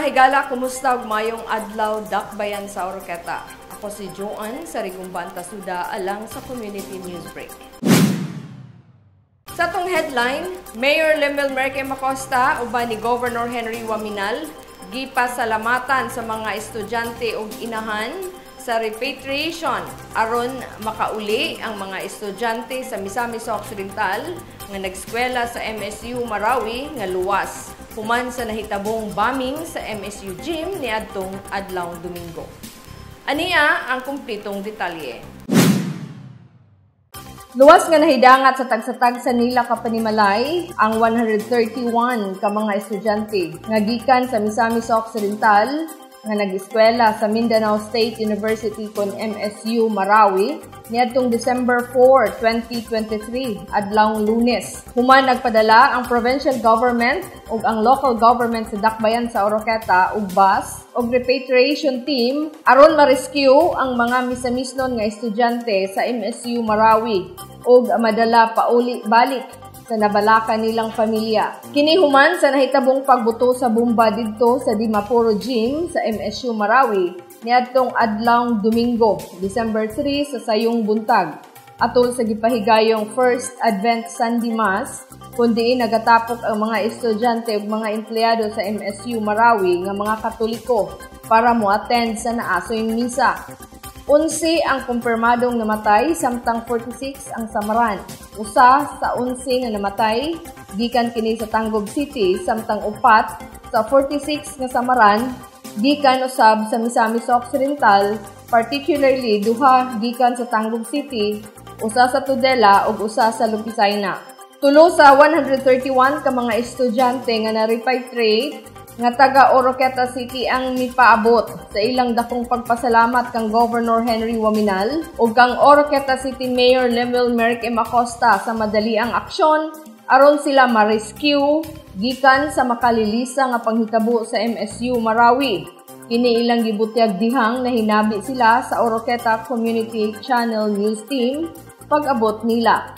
Mga higala, kumusta ug mayong adlaw dakbayan sa Oroqueta. Ako si Joan sa Rigumban Tasuda alang sa Community News Break. Sa tong headline, Mayor Lemuel Merke Macosta uban ni Governor Henry Waminal gipasalamatan sa mga estudyante ug inahan sa repatriation aron makauli ang mga estudyante sa Misamis Occidental nga nagskwela sa MSU Marawi nga luwas human sa nahitabong bombing sa MSU Gym niadtong adlaw Domingo. Aniya ang kumpletong detalye. Luwas nga nahidangat sa tagsatag sa nila kapanimalay ang 131 ka mga estudyante nga gikan sa Misamis Occidental nga nag-eskwela sa Mindanao State University kon MSU Marawi niadtong December 4, 2023 adlawng Lunes. Human nagpadala ang provincial government ug ang local government sa dakbayan sa Oroqueta ug bus ug repatriation team aron ma-rescue ang mga misamisnon nga estudyante sa MSU Marawi ug madala pauli balik sa nabalaka nilang pamilya. Kini human sa nahitabong pagbuto sa bomba didto sa Dimapuro Gym sa MSU Marawi niadtong adlawng Domingo, December 3 sa sayong buntag. Atol sa gipahigayong First Advent Sunday Mass, kundi nagatapok ang mga estudyante ug mga empleyado sa MSU Marawi nga mga Katoliko para mo-attend sa naasoy misa. 11 ang kumpirmadong namatay, samtang 46 ang samaran. Usa sa 11 nga namatay, gikan kini sa Tangub City, samtang 4 sa 46 nga samaran, gikan usab sa Misamis Occidental, particularly duha gikan sa Tangub City, usa sa Tudela ug usa sa Lupisaina. Tulo sa 131 ka mga estudyante nga na-repatriate nga taga Oroqueta City ang mipaabot sa ilang dakong pagpasalamat kang Governor Henry Waminal ug kang Oroqueta City Mayor Lemuel Merke Macosta sa madaliang aksyon aron sila ma-rescue gikan sa makalilisa nga panghitabo sa MSU Marawi. Kini ilang gibutyag dihang na hinabi sila sa Oroqueta Community Channel News Team pag-abot nila.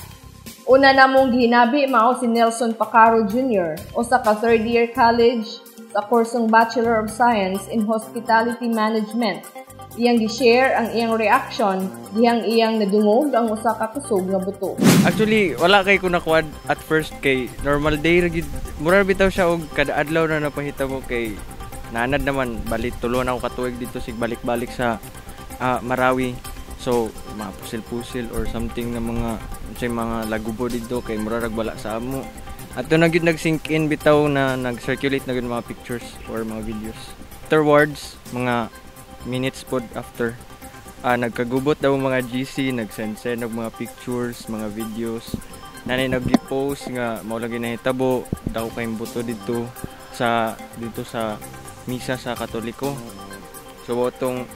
Una namong gihinabi mao si Nelson Pacaro Jr. o sa ka third year college sa kursong Bachelor of Science in Hospitality Management. Iyang gi-share ang iyang reaction dihang iyang nadungog ang usa ka kusog nga buto. Actually, wala kay ko nakuad at first kay normal day ra gid. Mura bitaw siya og kada adlaw na napahitabo kay nanad naman balik tulo na ako katuig dito sig balik-balik sa Marawi. So, mga pusil-pusil or something na mga lagubo dito kay mura rag wala sa amo. At doon na yun nag-sink in bitaw na nag-circulate na yun mga pictures or mga videos. Afterwards, mga minutes po after, nagkagubot daw mga GC, nag-send ng mga pictures, mga videos. Nanay nag-post nga, maulang ginahitabo, daw kayong buto dito sa misa sa Katoliko. So, itong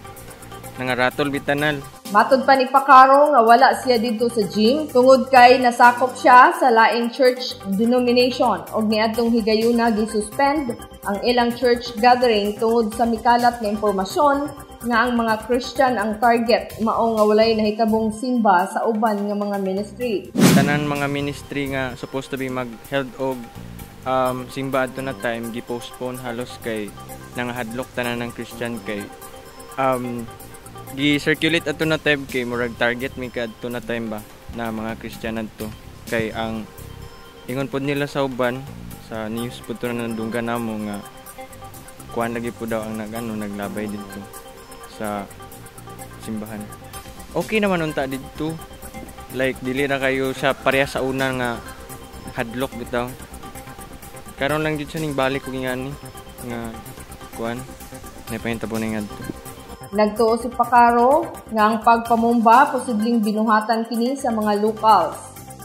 nangaratol bitanal. Matod pa ni Pacaro nga wala siya dito sa gym tungod kay nasakop siya sa laing church denomination og niadtong higayuna gisuspend ang ilang church gathering tungod sa mikalat nga impormasyon nga ang mga Christian ang target mao nga walay nahitabong simba sa uban nga mga ministry. Tanan mga ministry nga supposed to be mag-held og simba adto na time gi-postpone halos kay nangahadlok tanan ng Christian kay gi-circulate ato na time kay murag target mi kadto na time ba na mga Kristiyanan to kay ang ingon pod nila sa uban sa news pud to na nandunggan namo nga kuan lagi po daw ang naglabay dito sa simbahan. Okay naman unta dito, like dili na kayo siya pareha sa una nga hadlok bitaw, karon lang gid siya ning balik og ingani nga kuan napahintabo na ngadto. Nagtuo si Pacaro nga ang pagpamumba posibleng binuhatan kini sa mga locals.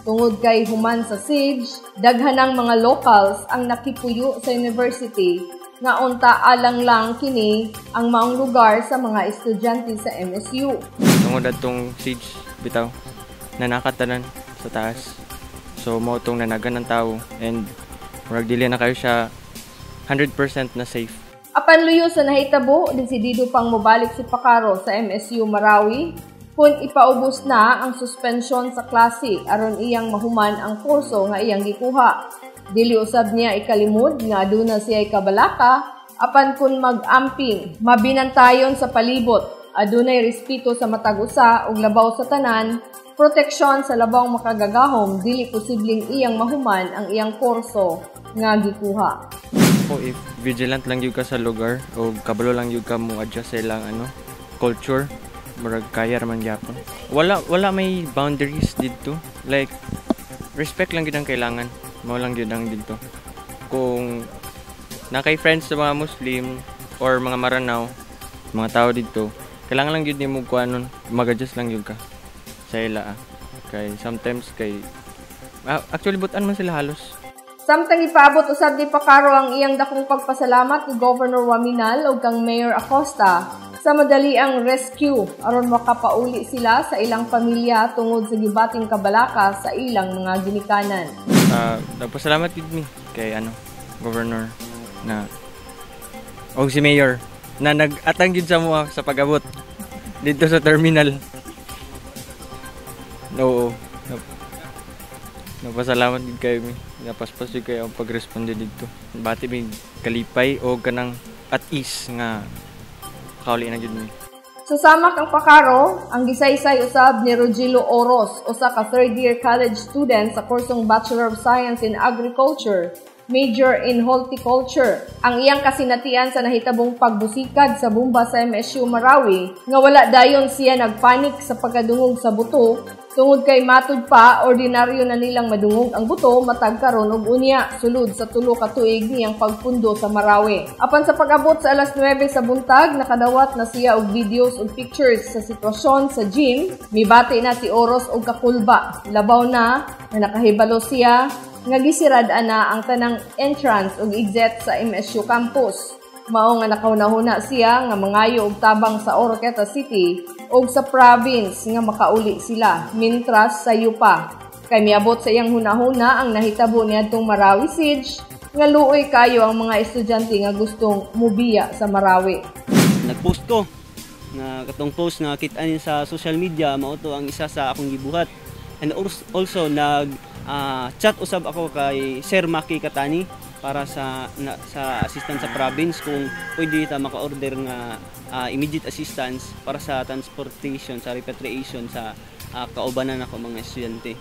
Tungod kay human sa siege, daghanang mga locals ang nakipuyo sa university nga unta alang lang kini ang maong lugar sa mga estudyante sa MSU. Tungod atong siege bitaw nanakatanan sa taas. So mao tong nanagan ng tao and murag dili na kayo siya 100% na safe. Apan luyo sa nahitabo, desidido pang mobalik si Pacaro sa MSU Marawi kung ipaubos na ang suspensyon sa klase aron iyang mahuman ang kurso nga iyang gikuha. Dili usab niya ikalimod nga aduna siya kabalaka Apan kun mag-amping, mabinantayon sa palibot, adunay respeto sa matag usa ug labaw sa tanan, proteksyon sa labaw makagagahom, dili posibleng iyang mahuman ang iyang kurso nga gikuha. O if vigilant lang yun ka sa lugar o kabalo lang yun ka mo adjust sa ilang culture, murag kaya raman gyapon. Wala may boundaries dito. Like respect lang yun ang kailangan. Mao lang yun ang dito. Kung nakay friends sa mga Muslim or mga Maranao, mga tao dito, kailangan lang yun ni mo kuanon, mag-adjust lang yun ka sa ila. Kay sometimes actually butan man sila halos. Samtang ipaabot usab ni Pacaro ang iyang dakong pagpasalamat ni Governor Waminal ug kang Mayor Acosta sa madali ang rescue aron makapauli sila sa ilang pamilya tungod sa gibating kabalaka sa ilang mga ginikanan. Nagpasalamat gid mi kay Governor na og si Mayor na nag-atang gid sa mo sa pag-abot dito sa terminal. No. Napasalamat gid kay mi. Napaspas gid kay ang pagresponde dito. Bati mi kalipay o kanang at ease nga kauli na gid mi. Susama kang Pacaro, ang gisaysay usab ni Rogelio Oros, usa ka third-year college student sa kursong Bachelor of Science in Agriculture, major in horticulture. Ang iyang kasinatian sa nahitabong pagbusikad sa bomba sa MSU Marawi, nga wala dayon siya nagpanik sa pagkadungog sa buto, tungod kay matud pa, ordinaryo na nilang madungog ang buto matag karon og unya sulod sa 3 ka tuig niyang pagpundo sa Marawi. Apan sa pag-abot sa alas 9 sa buntag, nakadawat na siya og videos ug pictures sa sitwasyon sa gym. Mibati na si Oros og kakulba. Labaw na nakahibalo siya nga gisirad-an na ang tanang entrance ug exit sa MSU campus. Mao nga nakaunahuna siya nga mangayo og tabang sa Oroqueta City ug sa province nga makauli sila mintras sa Yupa. Kay miabot sa iyang hunahuna ang nahitabo niadtong Marawi Siege nga luoy kayo ang mga estudyante nga gustong mubiya sa Marawi. Nagpost ko nga katong post nga kita-an sa social media, mao to ang isa sa akong gibuhat. And also chat usab ako kay Sir Maki Katani para sa assistance sa province kung pwede ta maka-order nga immediate assistance para sa transportation, sa repatriation sa kaubanan ako mga estudyante.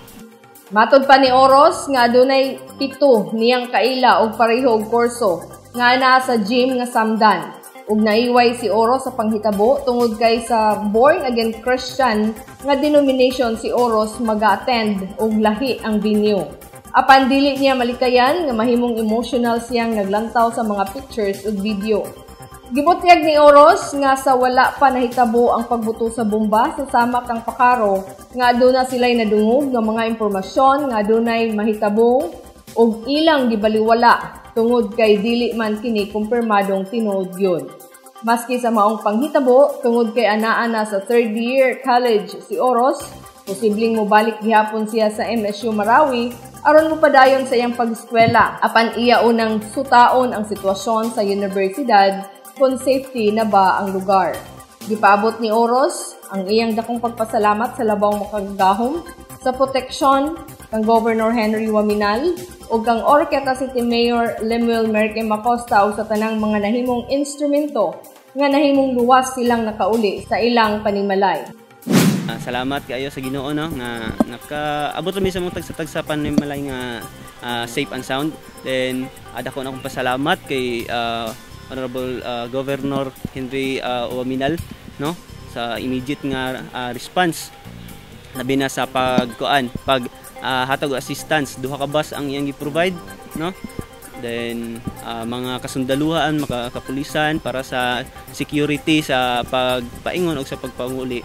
Matod pa ni Oros nga adunay 7 niyang kaila og pareho og kurso nga naa sa gym nga Samdan. Ug naiway si Oros sa panghitabo tungod kay sa Born Again Christian nga denomination si Oros mag-attend og lahi ang venue. Apan dili niya malikayan nga mahimong emotional siyang naglantaw sa mga pictures ug video. Gibutyag ni Oros nga sa wala pa nahitabo ang pagbuto sa bomba sa sama kang Pacaro nga aduna sila'y nadungog nga mga impormasyon nga adunay mahitabo ug ilang gibaliwala tungod kay dili man kini kumpirmadong tinuod yun. Maski sa maong panghitabo, tungod kay anaa na sa third year college si Oros, posibleng mobalik gihapon siya sa MSU Marawi aron mopadayon sa iyang pag-eskwela. Apan iya unang sutaon ang sitwasyon sa universidad kung safety na ba ang lugar. Gipaabot ni Oros ang iyang dakong pagpasalamat sa labaw makagahom sa proteksyon kang Governor Henry Waminal o kang Oroqueta City Mayor Lemuel Merkem Acosta o sa tanang mga nahimong instrumento nga nahimong luwas silang nakauli sa ilang panimalay. Salamat kayo sa Ginoo nga nakaabot mi sa mga tagsa sa panimalay nga safe and sound. Then dako na akong pasalamat kay Honorable Governor Henry Waminal sa immediate nga response labi na sa hatag assistance. 2 ka bus ang iyang gi-provide then mga kasundaluhan, mga kapulisan para sa security sa pagpaingon o sa pagpanguli.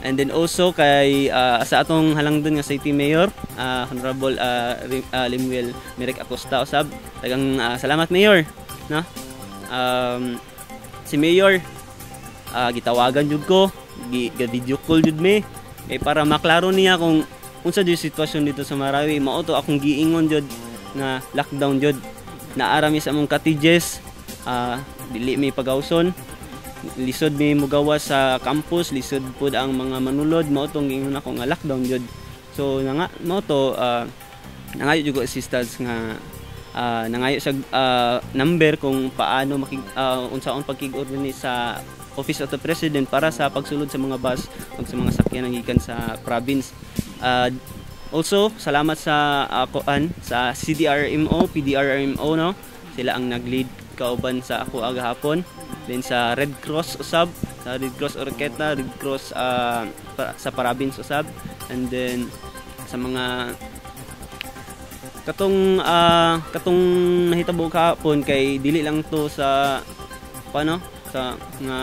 And then also kay sa atong halangdon nga City Mayor Honorable Lemuel Merkem Acosta usab daghang salamat Mayor si Mayor gitawagan jud ko, video call jud mi para maklaro niya kung unsa jud sitwasyon dito sa Marawi. Mao to akong giingon jud na lockdown jud naara mi sa among cottages, dili mi pagawson, lisod mi mugawas sa campus, lisod pud ang mga manulod. Mao tong giingon ako nga lockdown jud. So mao to nangayo jud ko assistance nga nangayo sa number kung paano unsaon pagkig-organize sa Office of the President para sa pagsulod sa mga bus ug sa mga sakyanan gikan sa province. Also, salamat sa sa CDRMO, PDRMO, no? Sila ang nag-lead kauban sa ako agahapon. Then sa Red Cross usab, sa Red Cross Orqueta, Red Cross sa province usab. And then sa mga katong nahitabo kahapon kay dili lang to sa sa nga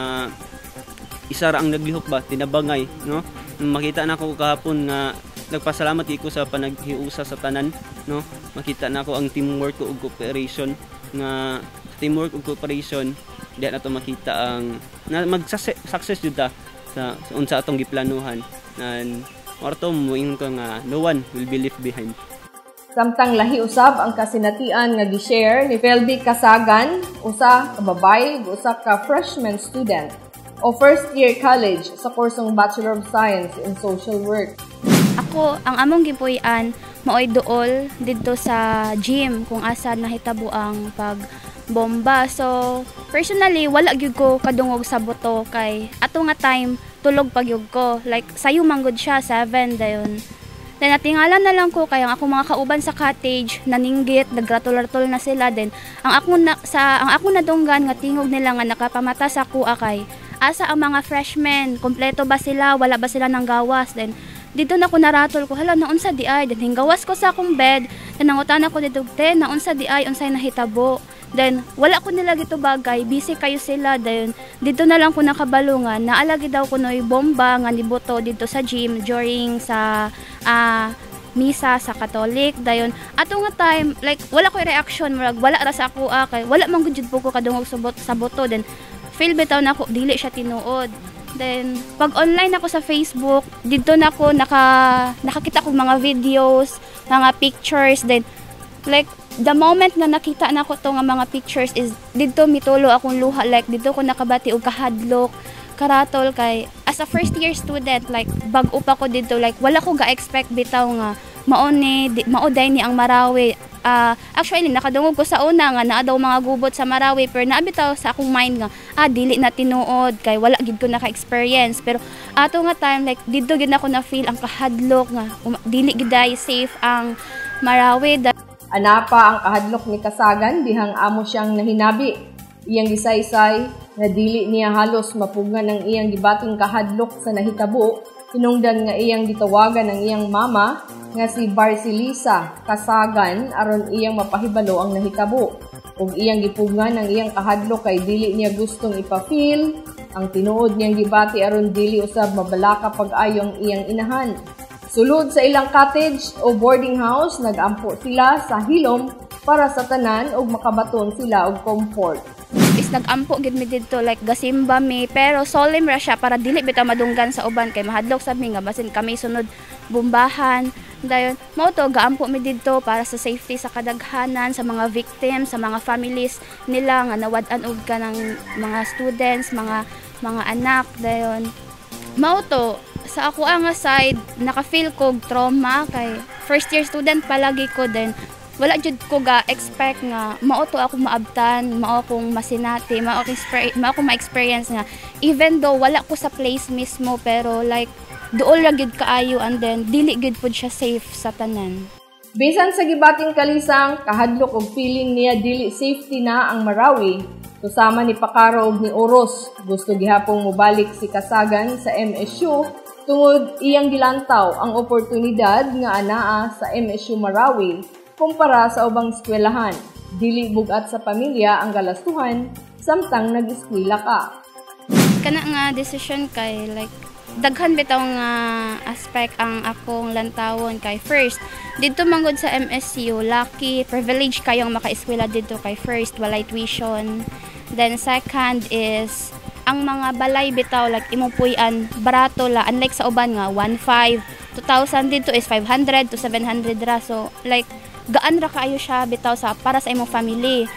isa ra ang naglihok ba tinabangay, no? Makita na ako kahapon nga nagpasalamat ko sa panaghiusa sa tanan, no? Makita na ako ang teamwork ug cooperation nga teamwork ug cooperation diha na to makita ang mag-success jud ta sa unsa atong giplanuhan. And orto moingon ko nga no one will be left behind. Samtang lahi usab ang kasinatian nga gi-share ni Feldy Casagan, usa ka babae ug usa ka freshman student o first year college sa kursong Bachelor of Science in Social Work. Ako, ang among gipuy-an maoy duol didto sa gym kung asa nahitabo ang pagbomba. So, personally wala gyud ko kadungog sa buto kay ato nga time tulog pagyug ko. Like sayo manggod siya 7 dayon. Then natingala na lang ko kay ang ako mga kauban sa cottage naninggit, naggratulartol na sila. Then ang ako nadunggan nga tingog nila nga nakapamata sa kuha kay asa ang mga freshmen, kompleto ba sila, wala ba sila nang gawas. Then dito na ko naratol ko, hala naunsa di ay. Then hinggawas ko sa akong bed, then nangutan ako dito, te naunsa di ay unsay nahitabo. Then wala ko nila gito bagay, busy kayo sila. Then dito na lang ko nakabalungan, naalagi daw ko noy bomba nga nibuto dito sa gym during sa misa sa Catholic. Dayon ato nga time like wala ko reaction, wala ra sa ako kay wala man gud po ko kadungog sa buto. Then feel bitaw na ako dili siya tinuod. Then pag online ako sa Facebook, dito na ako nakakita ko mga videos, mga pictures. Then like the moment na nakita na ko to nga mga pictures is dito mitulo akong luha, like dito ko nakabati og kahadlok karatol kay as a first year student, like bag-o pa ko dito, like wala ko ga-expect bitaw nga mauday ni ang Marawi. Actually nakadungog ko sa una nga naa daw mga gubot sa Marawi, pero naabitaw sa akong mind nga dili na tinuod kay wala gid ko naka-experience. Pero ato nga time like dito gid ako na feel ang kahadlok nga dili gid safe ang Marawi. Anapa ang kahadlok ni Casagan bihang amo siyang nahinabi. Iyang gisaysay na dili niya halos mapugan ang iyang gibating kahadlok sa nahitabo, hinungdan nga iyang gitawagan ang iyang mama nga si Barcelisa Casagan aron iyang mapahibalo ang nahitabo. Ug iyang gipugan ang iyang kahadlok kay dili niya gustong ipa-feel ang tinuod niyang gibati aron dili usab mabalaka pag-ayo ang iyang inahan. Sulod sa ilang cottage o boarding house, nag-ampo sila sa hilom para sa tanan ug makabaton sila og comfort. Is nag-ampo gid mi didto like gasimba mi, pero solemn ra siya para dili bitaw madunggan sa uban kay mahadlok sa mi nga basin kami sunod bombahan. Dayon mao to gaampo mi didto para sa safety sa kadaghanan, sa mga victims, sa mga families nila nga nawad-an og kanang mga students, mga anak. Dayon mao to sa ako ang side naka-feel ko trauma kay first year student palagi ko. Then wala jud ko ga-expect nga mao to ako maabtan, mao akong masinati, mao akong ma-experience nga even though wala ko sa place mismo, pero like duol ra gyud kaayo and then dili gyud pud siya safe sa tanan. Bisan sa gibating kalisang kahadlok og feeling niya dili safety na ang Marawi, susama ni Pacaro ug ni Oros gusto gihapong mobalik si Casagan sa MSU tungod iyang gilantaw ang oportunidad nga anaa sa MSU Marawi kumpara sa ubang eskwelahan. Dili bugat sa pamilya ang galastuhan samtang nag-eskwela ka. Kana nga decision kay like daghan bitaw nga aspect ang akong lantawon kay first didto manggod sa MSU lucky privilege kayong maka-eskwela didto kay first walay tuition. Then second is ang mga balay bitaw like imong puy-an barato la, unlike sa uban nga 1,500 2,000 dito is 500 to 700 ra. So like gaan ra kaayo siya bitaw sa para sa imong family.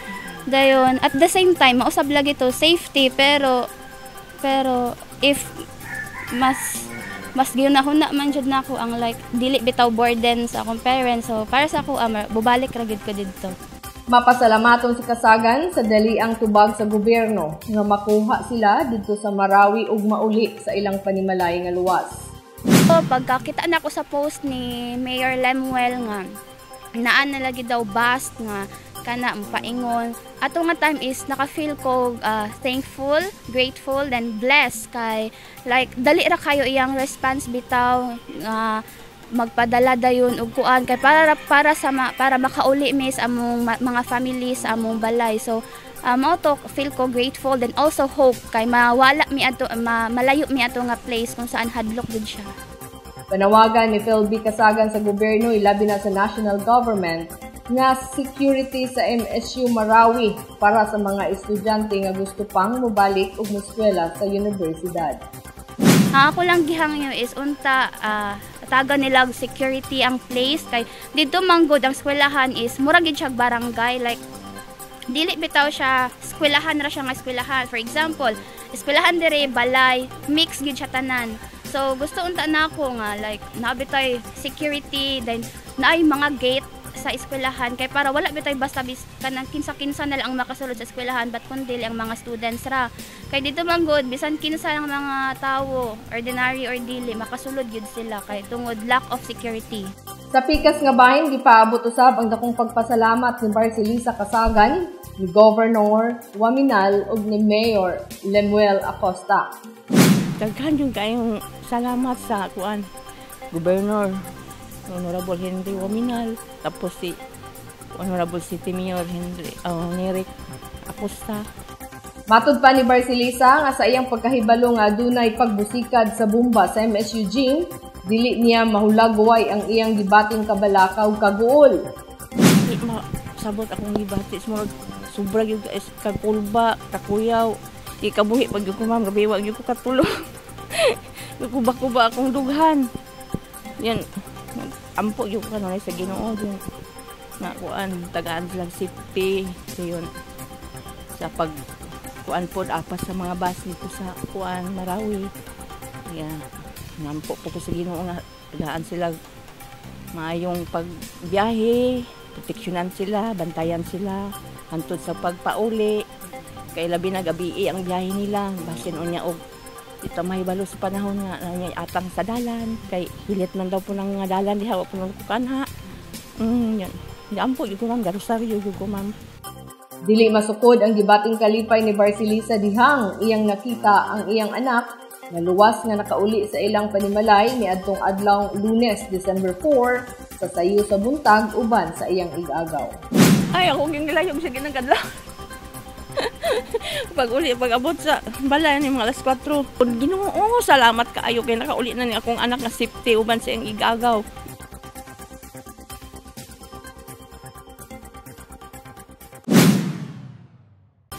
Dayon at the same time mausab lagi to safety, pero if mas ginahuna man jud nako ang like dili bitaw burden sa akong parents, so para sa ako bubalik ra gid ko didto. Mapasalamaton si Kasagan sa daliang tubag sa gobyerno nga makuha sila dito sa Marawi ug mauli sa ilang panimalay nga luwas. So, pagkakita na ako sa post ni Mayor Lemuel nga naan na lagi daw bust nga kana paingon. Ato nga time is naka-feel ko thankful, grateful, then blessed kay like dali ra kayo iyang response bitaw magpadala dayon og kuan kay para makauli mis among mga families among balay. So mao to feel ko grateful, then also hope kay mawala mi ato malayo mi ato nga place kung saan hadlok gid siya. Panawagan ni Philby Kasagan sa gobyerno ilabi na sa national government nga security sa MSU Marawi para sa mga estudyante nga gusto pang mobalik og moskwela sa universidad. Ako lang gihangyo is unta taga nilag security ang place kay dito manggod ang eskwelahan is mura gid siya barangay, like dili bitaw siya eskwelahan ra siya nga eskwelahan. For example, eskwelahan dire balay mix gid siya tanan. So gusto unta na ako nga like nabitay security, then naay mga gate sa eskwelahan kay para wala bitay basta kanang kinsa-kinsa na lang ang makasulod sa eskwelahan but kundi ang mga students ra. Kay dito manggod bisan kinsa ang mga tawo, ordinary or dili, makasulod gyud sila kay tungod lack of security. Sa pikas nga bahin gipaabot usab ang dakong pagpasalamat ni Barcelisa Kasagan, ni Governor Waminal ug ni Mayor Lemuel Acosta. Daghan yung kayong salamat sa kuan Governor Honorable Henry Waminal, tapos si Honorable City Mayor Neric Acosta. Matud pa ni Barcelisa nga sa iyang pagkahibalo nga adunay pagbusikad sa bomba sa MSU Gym, dili niya mahulagway ang iyang gibating kabalakaw kaguol. Sabot akong gibati, sobra yung kagpulba, kakuyaw, ikabuhi pag yung kumam, gabi wag yung katulong. Kuba-kuba akong dughan. Yan, ampo yung kanunay sa Ginoo yung nakuan, tagaan silang safety. So yun, sa pagkuan po, apas sa mga bus dito sa kuan, Marawi. Yan, nampo po ko sa Ginoo nga, tagaan sila maayong pagbiyahe, proteksyonan sila, bantayan sila, hantod sa pagpauli. Kay labi na gabi ang biyahe nila, basin unya og ito mahibalo sa panahon nga na atang sa dalan, kay hilit man daw po ng nga dalan diha wa po nang kukanha. Yan. Ampo yung kumam, garusaryo yung kumam. Dili masukod ang gibating kalipay ni Barcelisa dihang iyang nakita ang iyang anak na luwas nga nakauli sa ilang panimalay ni adtong adlaw Lunes, December 4 sa sayo sa buntag uban sa iyang igagaw. Ay, ako gingilayog siya ginagkadlaw. Pag-abot sa balay ni mga alas 4. Ginoo, salamat kaayo kay nakauli na ni akong anak nga safety uban sa iyang igagaw.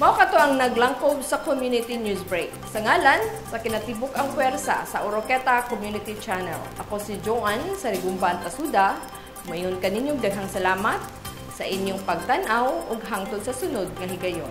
Mao kato ang naglangkob sa Community News Break. Sa ngalan sa kinatibuk ang puwersa sa Oroqueta Community Channel. Ako si Joanne sa Rigumban Tasuda. Mayon kaninyong daghang salamat sa inyong pagtan-aw ug hangtod sa sunod nga higayon.